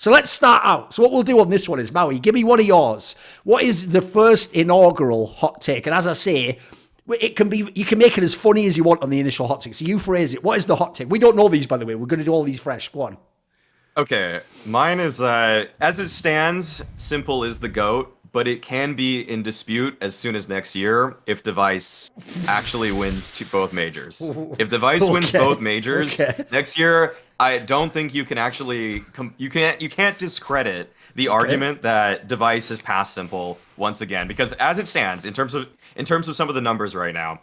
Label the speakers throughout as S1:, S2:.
S1: So let's start out. So what we'll do on this one is, Maui, give me one of yours. What is the first inaugural hot take? And as I say, it can be, you can make it as funny as you want on the initial hot take. So you phrase it. What is the hot take? We don't know these, by the way. We're going to do all these fresh. Go on.
S2: Okay, mine is, as it stands, s1mple is the GOAT, but it can be in dispute as soon as next year if dev1ce actually wins both majors. If dev1ce wins both majors next year, I don't think you can actually, you can't discredit the argument that dev1ce has passed s1mple once again, because as it stands, in terms of some of the numbers right now,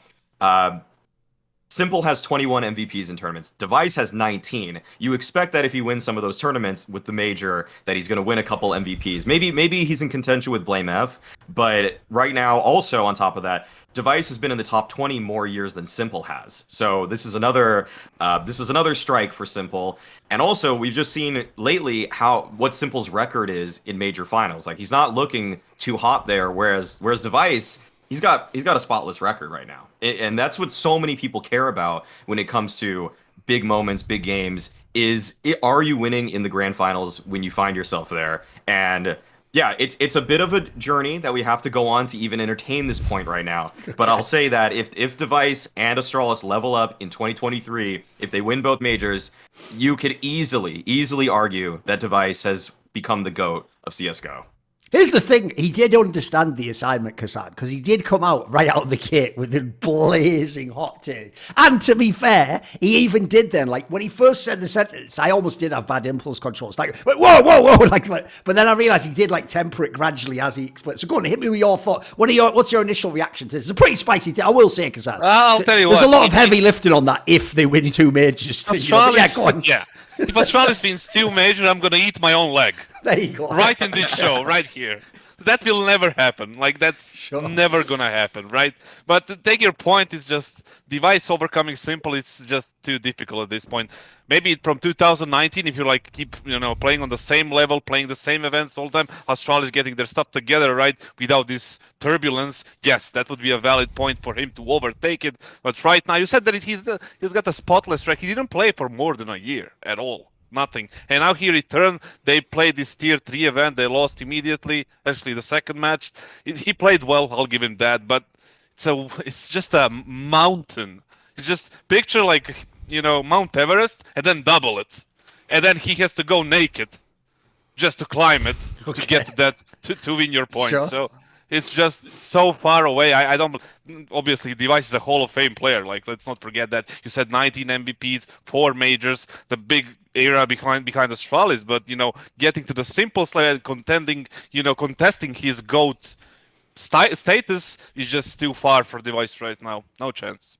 S2: s1mple has 21 MVPs in tournaments. dev1ce has 19. You expect that if he wins some of those tournaments with the major, that he's going to win a couple MVPs. Maybe he's in contention with blameF, but right now, also on top of that, dev1ce has been in the top 20 more years than s1mple has. So this is another strike for s1mple. And also, we've just seen lately what s1mple's record is in major finals. Like, he's not looking too hot there, whereas dev1ce, he's got a spotless record right now. And that's what so many people care about when it comes to big moments, big games, are you winning in the grand finals when you find yourself there? And yeah, it's a bit of a journey that we have to go on to even entertain this point right now. But I'll say that if dev1ce and Astralis level up in 2023, if they win both majors, you could easily argue that dev1ce has become the GOAT of CSGO.
S1: Here's the thing, he did understand the assignment, Kassan, because he did come out right out of the gate with a blazing hot take. And to be fair, he even did then, like, when he first said the sentence, I almost did have bad impulse control. It's like, whoa, like, but then I realised he did, like, temper it gradually as he explained. So go on, hit me with your thought. What's your initial reaction to this? It's a pretty spicy take, I will say, Kassan.
S3: I'll tell you
S1: There's a lot of heavy lifting on that if they win two majors.
S3: Yeah, go on. Yeah. If Astralis wins two majors, I'm going to eat my own leg.
S1: There you go.
S3: Right in this show, right here. That will never happen. Like, that's never going to happen, right? But to take your point, it's just dev1ce overcoming s1mple. It's just too difficult at this point. Maybe from 2019, if you like keep playing on the same level, playing the same events all the time, Astralis getting their stuff together, right, without this turbulence, yes, that would be a valid point for him to overtake it. But right now, you said that he's got a spotless track. He didn't play for more than a year at all. Nothing. And now he returned. They played this tier 3 event. They lost immediately. Actually, the second match, he played well. I'll give him that. But it's just a mountain. It's just picture like Mount Everest and then double it, and then he has to go naked just to climb it to get to that to win your point.
S1: Sure.
S3: So it's just so far away. I don't. Obviously, dev1ce is a Hall of Fame player. Like, let's not forget that. You said 19 MVPs, 4 majors, the big era behind Astralis. But getting to the s1mple slayer, contesting his GOAT status is just too far for dev1ce right now. No chance.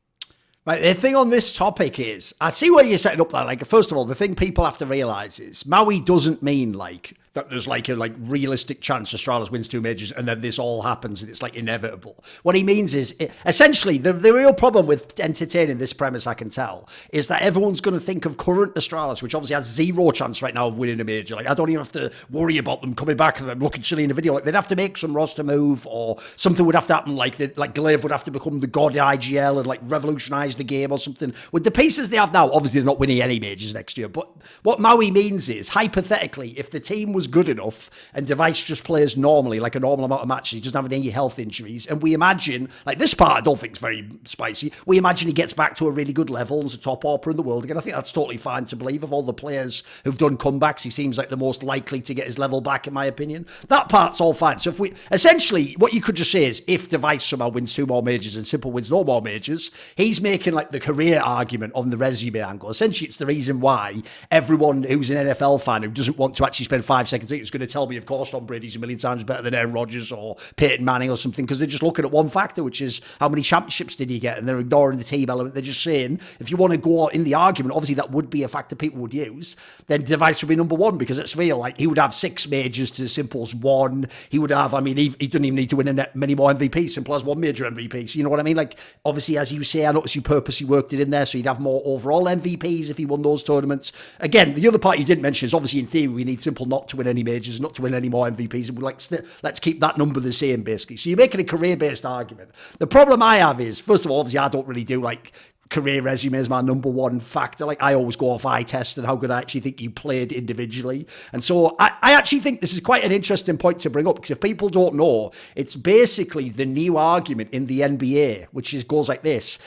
S1: Right, the thing on this topic is, I see where you're setting up that. Like, first of all, the thing people have to realise is Maui doesn't mean like that there's like a realistic chance Astralis wins two majors and then this all happens and it's like inevitable. What he means is, essentially, the real problem with entertaining this premise, I can tell, is that everyone's going to think of current Astralis, which obviously has zero chance right now of winning a major. Like, I don't even have to worry about them coming back and them looking silly in the video. Like, they'd have to make some roster move or something would have to happen. Like Glaive would have to become the god IGL and like revolutionise the game or something. With the pieces they have now, obviously they're not winning any majors next year. But what Maui means is, hypothetically, if the team was good enough and dev1ce just plays normally, like a normal amount of matches, he doesn't have any health injuries, and we imagine, like, this part I don't think is very spicy, we imagine he gets back to a really good level as a top AWPer in the world again. I think that's totally fine to believe. Of all the players who've done comebacks, he seems like the most likely to get his level back, in my opinion. That part's all fine. So if we, essentially, what you could just say is, if dev1ce somehow wins 2 more majors and s1mple wins no more majors, he's making like the career argument on the resume angle. Essentially, it's the reason why everyone who's an NFL fan who doesn't want to actually spend 5 seconds is going to tell me, of course, Tom Brady's a million times better than Aaron Rodgers or Peyton Manning or something, because they're just looking at one factor, which is how many championships did he get, and they're ignoring the team element. They're just saying, if you want to go in the argument, obviously that would be a factor people would use, then dev1ce would be number 1, because it's real. Like, he would have 6 majors to s1mple's 1. He would have, I mean, he doesn't even need to win many more MVPs. s1mple has 1 major MVP. So you know what I mean? Like, obviously, as you say, I noticed you purposely worked it in there, so you'd have more overall MVPs if he won those tournaments. Again, the other part you didn't mention is, obviously, in theory, we need s1mple not to win any majors, not to win any more MVPs, and we're like, let's keep that number the same, basically. So you're making a career-based argument. The problem I have is, first of all, obviously, I don't really do like career resume is my number one factor. Like, I always go off eye test and how good I actually think you played individually. And so I actually think this is quite an interesting point to bring up, because if people don't know, it's basically the new argument in the NBA, which goes like this.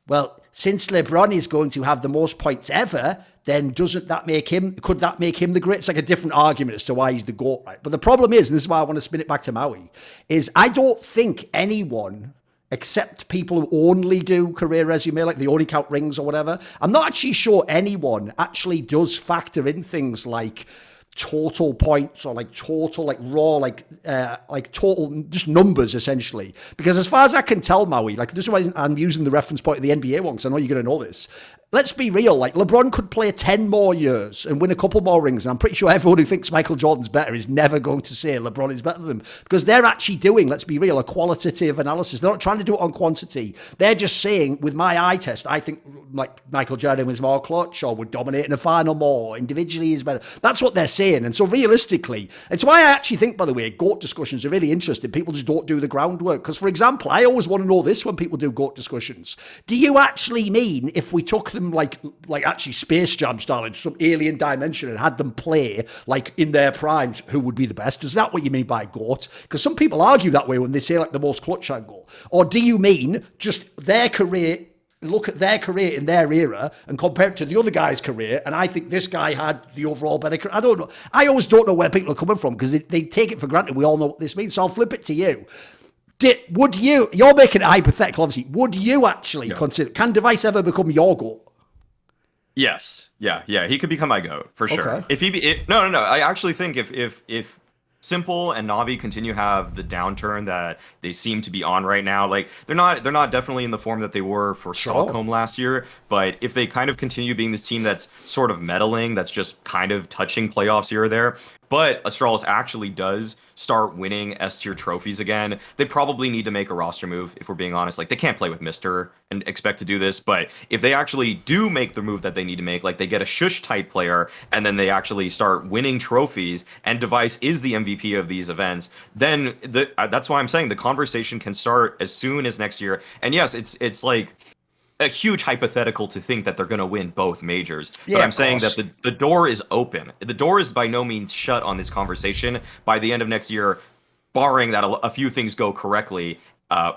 S1: Well, since LeBron is going to have the most points ever, then could that make him the great? It's like a different argument as to why he's the GOAT, right? But the problem is, and this is why I want to spin it back to Maui, is I don't think anyone, except people who only do career resume, like they only count rings or whatever, I'm not actually sure anyone actually does factor in things like total points or like total, like raw, like total, just numbers essentially. Because as far as I can tell, Maui, like this is why I'm using the reference point of the NBA one, because I know you're going to know this. Let's be real, like LeBron could play 10 more years and win a couple more rings, and I'm pretty sure everyone who thinks Michael Jordan's better is never going to say LeBron is better than them, because they're actually doing, let's be real, a qualitative analysis. They're not trying to do it on quantity. They're just saying, with my eye test, I think like Michael Jordan was more clutch or would dominate in a final more, individually is better. That's what they're saying. And so realistically, it's why I actually think, by the way, GOAT discussions are really interesting. People just don't do the groundwork. Because, for example, I always want to know this when people do GOAT discussions. Do you actually mean if we took them like actually Space Jam style in some alien dimension and had them play like in their primes, who would be the best? Is that what you mean by GOAT? Because some people argue that way when they say like the most clutch angle. Or do you mean just their career? Look at their career in their era and compare it to the other guy's career, and I think this guy had the overall better career. I don't know. I always don't know where people are coming from, because they take it for granted we all know what this means. So I'll flip it to you. Would you, you're making it hypothetical, obviously, would you actually consider, can dev1ce ever become your GOAT?
S2: Yes. Yeah. He could become my GOAT for sure.
S1: Okay.
S2: If he, no. I actually think if s1mple and Navi continue to have the downturn that they seem to be on right now, like they're not definitely in the form that they were for Stockholm last year, but if they kind of continue being this team that's sort of meddling, that's just kind of touching playoffs here or there, but Astralis actually does start winning S-tier trophies again, they probably need to make a roster move, if we're being honest. Like, they can't play with Mr. and expect to do this, but if they actually do make the move that they need to make, like they get a shush-type player, and then they actually start winning trophies, and dev1ce is the MVP of these events, then that's why I'm saying the conversation can start as soon as next year. And yes, it's like a huge hypothetical to think that they're going to win both majors. Yeah, but I'm saying that the door is open. The door is by no means shut on this conversation by the end of next year, barring that a few things go correctly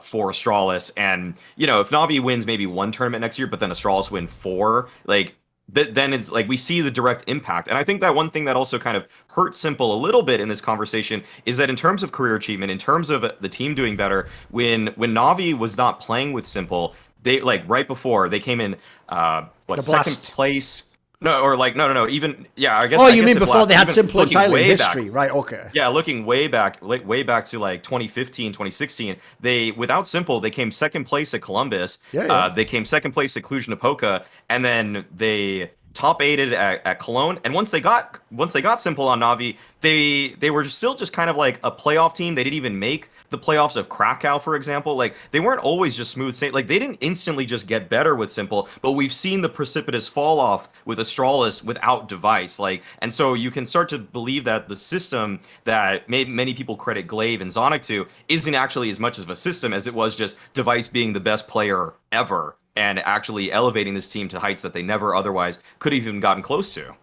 S2: for Astralis. And, you know, if Navi wins maybe one tournament next year, but then Astralis win 4, like, then it's like we see the direct impact. And I think that one thing that also kind of hurt s1mple a little bit in this conversation is that in terms of career achievement, in terms of the team doing better, when Navi was not playing with s1mple, they, like, right before, they came in, second place? No, even, yeah, I guess.
S1: Oh,
S2: I
S1: you
S2: guess
S1: mean before they had s1mple entirely in history,
S2: back,
S1: right, okay.
S2: Yeah, looking way back to, like, 2015, 2016, without s1mple, they came second place at Columbus, they came second place at Cluj-Napoca, and then they top 8'd at Cologne, and once they got s1mple on Navi, they were still just kind of like a playoff team. They didn't even make the playoffs of Krakow, for example. Like, they weren't always just smooth sailing. Like, they didn't instantly just get better with s1mple, but we've seen the precipitous fall off with Astralis without dev1ce. Like, and so you can start to believe that the system that many people credit Glaive and Zonic to isn't actually as much of a system as it was just dev1ce being the best player ever and actually elevating this team to heights that they never otherwise could have even gotten close to.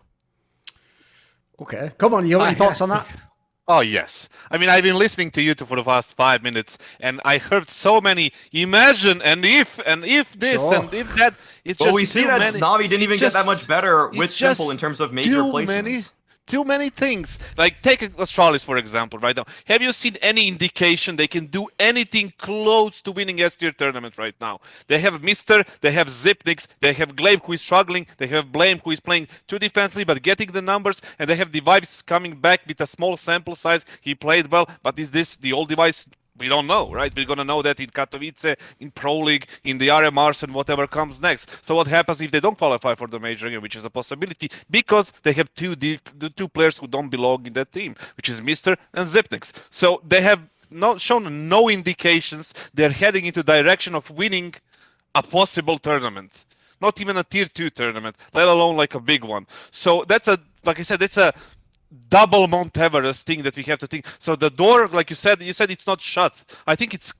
S1: Okay, come on, you have any thoughts on that?
S3: Oh, yes. I mean, I've been listening to you two for the past 5 minutes, and I heard so many imagine and if this and if that. It's just
S2: we see that Navi didn't even get that much better with s1mple in terms of major placements.
S3: Too many things. Like, take Astralis, for example, right now. Have you seen any indication they can do anything close to winning S-tier tournament right now? They have Mr., they have Xyp9x, they have Glaive, who is struggling, they have Blame, who is playing too defensively but getting the numbers, and they have dev1ce coming back with a small sample size. He played well, but is this the old dev1ce? We don't know, right? We're going to know that in Katowice, in Pro League, in the RMRs, and whatever comes next. So what happens if they don't qualify for the major game, which is a possibility, because they have the two players who don't belong in that team, which is Mr. and Xyp9x. So they have not shown no indications they're heading into direction of winning a possible tournament. Not even a tier 2 tournament, let alone like a big one. So that's like I said, that's a double Mount Everest thing that we have to think. So the door, like you said it's not shut. I think it's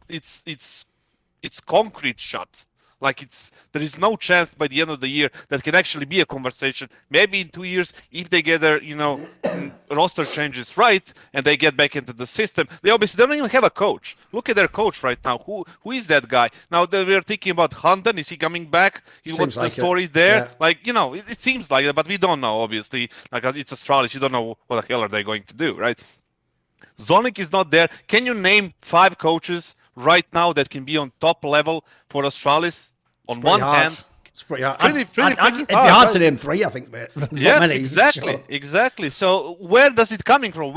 S3: concrete shut. Like there is no chance by the end of the year that can actually be a conversation. Maybe in 2 years, if they get their roster changes right and they get back into the system, they obviously don't even have a coach. Look at their coach right now. Who is that guy? Now that we're thinking about Hunter, is he coming back? What's the story there? Yeah. It seems like it, but we don't know. Obviously, like it's Astralis, you don't know what the hell are they going to do, right? Zonic is not there. Can you name 5 coaches right now that can be on top level for Astralis? On one hand,
S1: it's pretty hard.
S3: It'd be
S1: hard to name 3, I think, mate.
S3: Yes, exactly. So where does it coming from?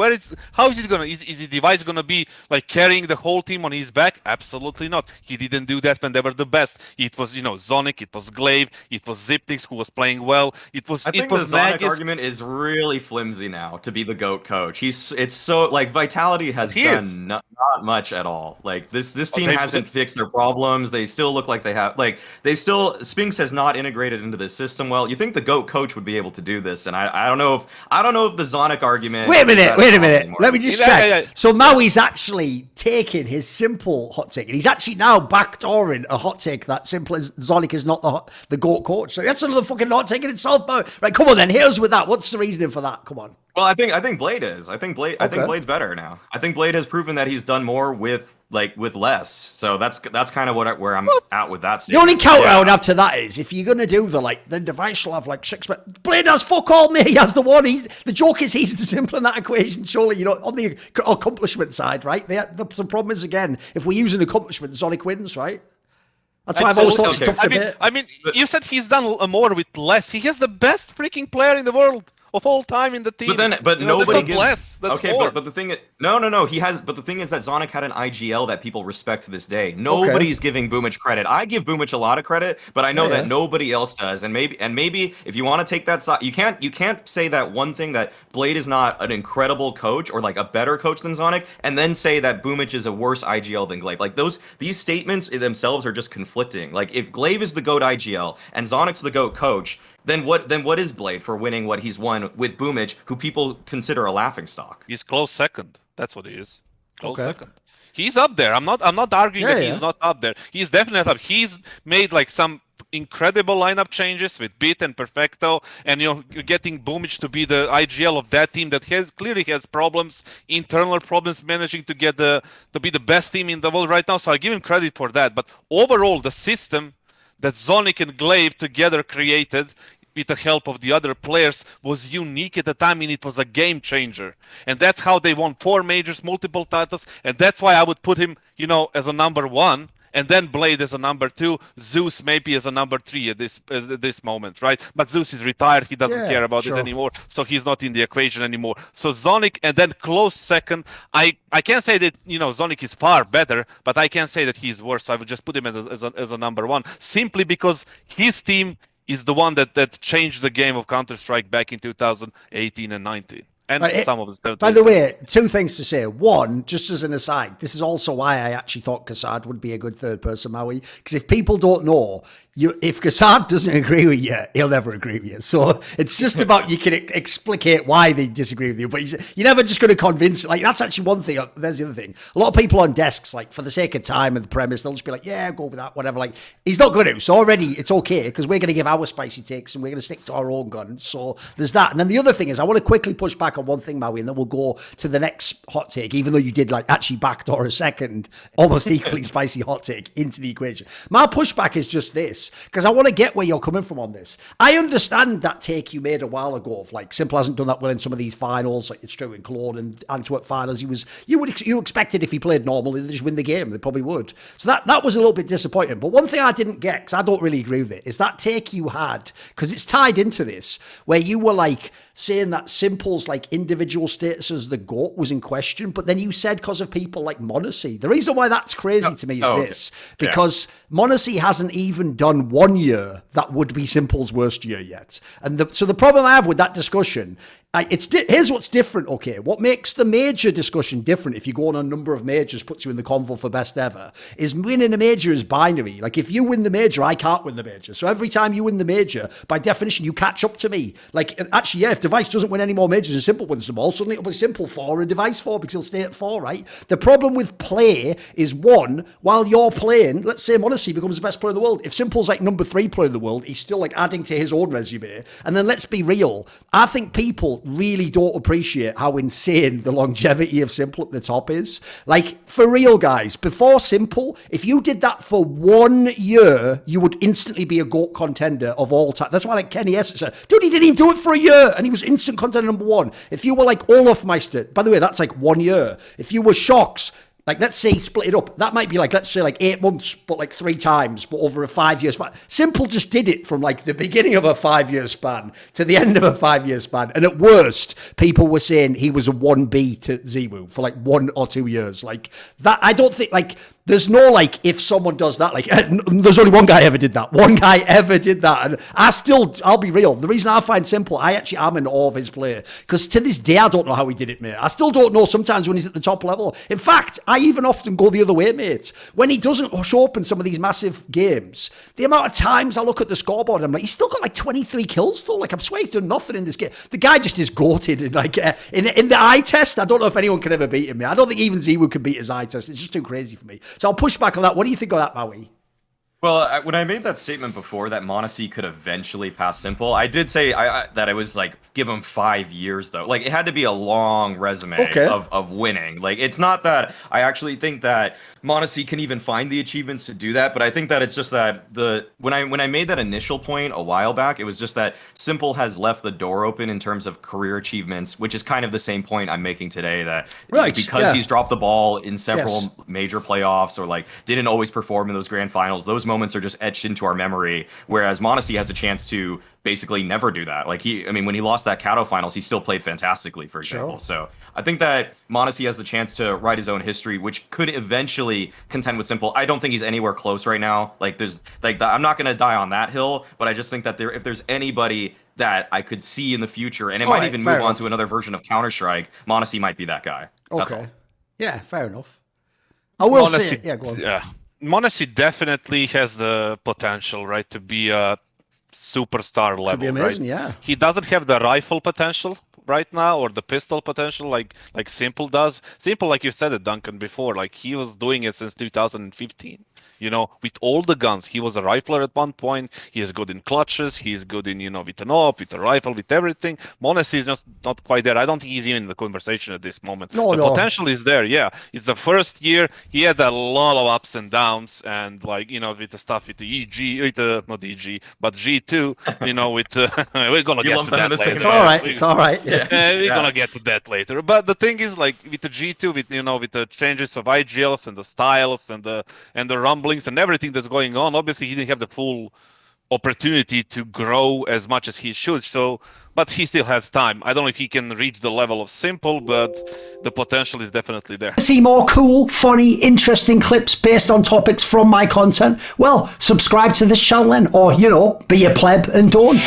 S3: How is it gonna? Is the device gonna be like carrying the whole team on his back? Absolutely not. He didn't do that when they were the best. It was Zonic, it was Glaive, it was Zipnix who was playing well.
S2: I think the Zonic argument is really flimsy now to be the GOAT coach. It's so like Vitality has done not much at all. Like this team hasn't fixed their problems. They still look like they have Spinks has not integrated into this system well. You think the GOAT coach would be able to do this, and I don't know if the Zonic argument.
S1: Wait a minute. Let me just check. Yeah. So Maui's actually taking his simple hot take, and he's actually now backdooring a hot take that simple as Zonic is not the GOAT coach. So that's another fucking hot take in itself, Maui. Right, come on then. Hit us with that. What's the reasoning for that? Come on.
S2: Well, I think Blade is. I think Blade's better now. I think Blade has proven that he's done more with less. So that's kind of where I'm at with that statement.
S1: The only counter I would have to that is if you're gonna do then device will have 6. But Blade has fuck all, mate. He has the one. The joke is he's the simple in that equation. Surely, on the accomplishment side, right? The problem is again, if we use an accomplishment, Zonic wins, right? That's why I've always thought it's tough to
S3: I mean, you said he's done more with less. He has the best freaking player in the world of all time in the team.
S2: But nobody gives
S3: less. That's more.
S2: but the thing is, no, he has. But the thing is that Zonic had an IGL that people respect to this day. Nobody's giving Boomich credit. I give Boomich a lot of credit, but I know that nobody else does. And maybe if you want to take that side, you can't say that one thing that Blade is not an incredible coach or a better coach than Zonic, and then say that Boomich is a worse IGL than Glaive. These statements themselves are just conflicting. If Glaive is the GOAT IGL and Zonic's the GOAT coach, then what is Blade for winning what he's won with Boomich, who people consider a laughingstock?
S3: He's close second. That's what he is. Close second. He's up there. I'm not arguing that he's not up there. He's definitely up. He's made some incredible lineup changes with Beat and Perfecto, and you're getting Boomich to be the IGL of that team that clearly has problems, internal problems, managing to be the best team in the world right now. So I give him credit for that. But overall, the system that Zonic and Glaive together created with the help of the other players was unique at the time, and it was a game changer. And that's how they won 4 majors, multiple titles, and that's why I would put him, as a number 1, and then Blade as a number 2, Zeus maybe as a number 3 at this moment, right? But Zeus is retired, he doesn't care about it anymore, so he's not in the equation anymore. So Zonic, and then close second. I can't say that Zonic is far better, but I can't say that he's worse. So I would just put him as a number 1, simply because his team is the one that changed the game of Counter-Strike back in 2018 and 19. And some of the
S1: by the way, 2 things to say. One, just as an aside, this is also why I actually thought Kassad would be a good third person, Maui. Because if people don't know, if Kassad doesn't agree with you, he'll never agree with you. So it's just about you can explicate why they disagree with you, but you're never just going to convince. That's actually one thing. There's the other thing. A lot of people on desks, for the sake of time and the premise, they'll just be like, yeah, go with that, whatever. He's not going to. So already it's okay because we're going to give our spicy takes and we're going to stick to our own guns. So there's that. And then the other thing is I want to quickly push back on one thing, Maui, and then we'll go to the next hot take, even though you did actually backdoor a second, almost equally spicy hot take into the equation. My pushback is just this, because I want to get where you're coming from on this. I understand that take you made a while ago of Simple hasn't done that well in some of these finals, it's true in Cologne and Antwerp finals. You expected if he played normally they'd just win the game. They probably would. So that was a little bit disappointing. But one thing I didn't get, because I don't really agree with it, is that take you had, because it's tied into this, where you were saying that Simple's individual status as the GOAT was in question, but then you said because of people like Monacy. The reason why that's crazy to me is this, because Monacy hasn't even done on 1 year, that would be Simple's worst year yet. And so the problem I have with that discussion, here's what's different, okay? What makes the major discussion different, if you go on a number of majors, puts you in the convo for best ever, is winning a major is binary. Like, if you win the major, I can't win the major. So every time you win the major, by definition, you catch up to me. Like, actually, yeah, if dev1ce doesn't win any more majors and Simple wins them all, suddenly it'll be Simple 4 and dev1ce 4 because he'll stay at 4, right? The problem with play is, one, while you're playing, let's say Monacy becomes the best player in the world. If Simple's like number 3 player in the world, he's still like adding to his own resume. And then let's be real. I think people really don't appreciate how insane the longevity of Simple at the top is. Like, for real, guys, before Simple, if you did that for 1 year, you would instantly be a GOAT contender of all time. That's why, like, Kenny S said, dude, he didn't even do it for a year, and he was instant contender number 1. If you were like Olafmeister, by the way, that's like 1 year. If you were Shocks, like, let's say split it up. That might be like, let's say like 8 months, but like 3 times, but over a 5-year span. Simple just did it from like the beginning of a 5-year span to the end of a 5-year span. And at worst, people were saying he was a 1B to ZWoo for like 1 or 2 years. Like that, I don't think, like, there's no, like, if someone does that, like, there's only one guy ever did that. One guy ever did that. And I'll be real. The reason I find Simple, I actually am in awe of his play. Because to this day, I don't know how he did it, mate. I still don't know sometimes when he's at the top level. In fact, I even often go the other way, mate. When he doesn't show up in some of these massive games, the amount of times I look at the scoreboard, I'm like, he's still got like 23 kills, though. Like, I'm swear he's done nothing in this game. The guy just is goated. And like, in the eye test, I don't know if anyone can ever beat him, mate. I don't think even ZWoo can beat his eye test. It's just too crazy for me. So I'll push back on that. What do you think of that, Maui?
S2: Well, when I made that statement before that Monacy could eventually pass Simple, I did say that it was like, give him 5 years, though. Like, it had to be a long resume of winning. Like, it's not that I actually think that Monacy can even find the achievements to do that, but I think that it's just that when I made that initial point a while back, it was just that Simple has left the door open in terms of career achievements, which is kind of the same point I'm making today, that because he's dropped the ball in several major playoffs or like didn't always perform in those grand finals, those moments are just etched into our memory, whereas Monacy has a chance to basically never do that. Like, when he lost that Kato finals, he still played fantastically, for example. Sure. So I think that Monacy has the chance to write his own history, which could eventually contend with Simple. I don't think he's anywhere close right now. Like, I'm not going to die on that hill, but I just think that if there's anybody that I could see in the future, and it might even move on to another version of Counter-Strike, Monacy might be that guy.
S1: Okay. Yeah, fair enough. I will say, yeah, go on.
S3: Yeah. Monacy definitely has the potential, right, to be a superstar level. Could be amazing,
S1: right? Yeah.
S3: He doesn't have the rifle potential right now, or the pistol potential like Simple does. Simple, like you said it, Duncan, before, like, he was doing it since 2015. With all the guns. He was a rifler at one point. He is good in clutches. He is good in, with an op, with a rifle, with everything. Monacy is just not quite there. I don't think he's even in the conversation at this moment. The potential is there, yeah. It's the first year. He had a lot of ups and downs, and like, with the stuff with the EG, not EG, but G2, we're gonna get to that later.
S1: It's all right. It's all right.
S3: Yeah. We're gonna get to that later. But the thing is, like, with the G2, with the changes of IGLs and the styles and the rumblings and everything that's going on, obviously he didn't have the full opportunity to grow as much as he should. So, but he still has time. I don't know if he can reach the level of Simple, but the potential is definitely there.
S1: See more cool, funny, interesting clips based on topics from my content? Well, subscribe to this channel then, or, be a pleb and don't.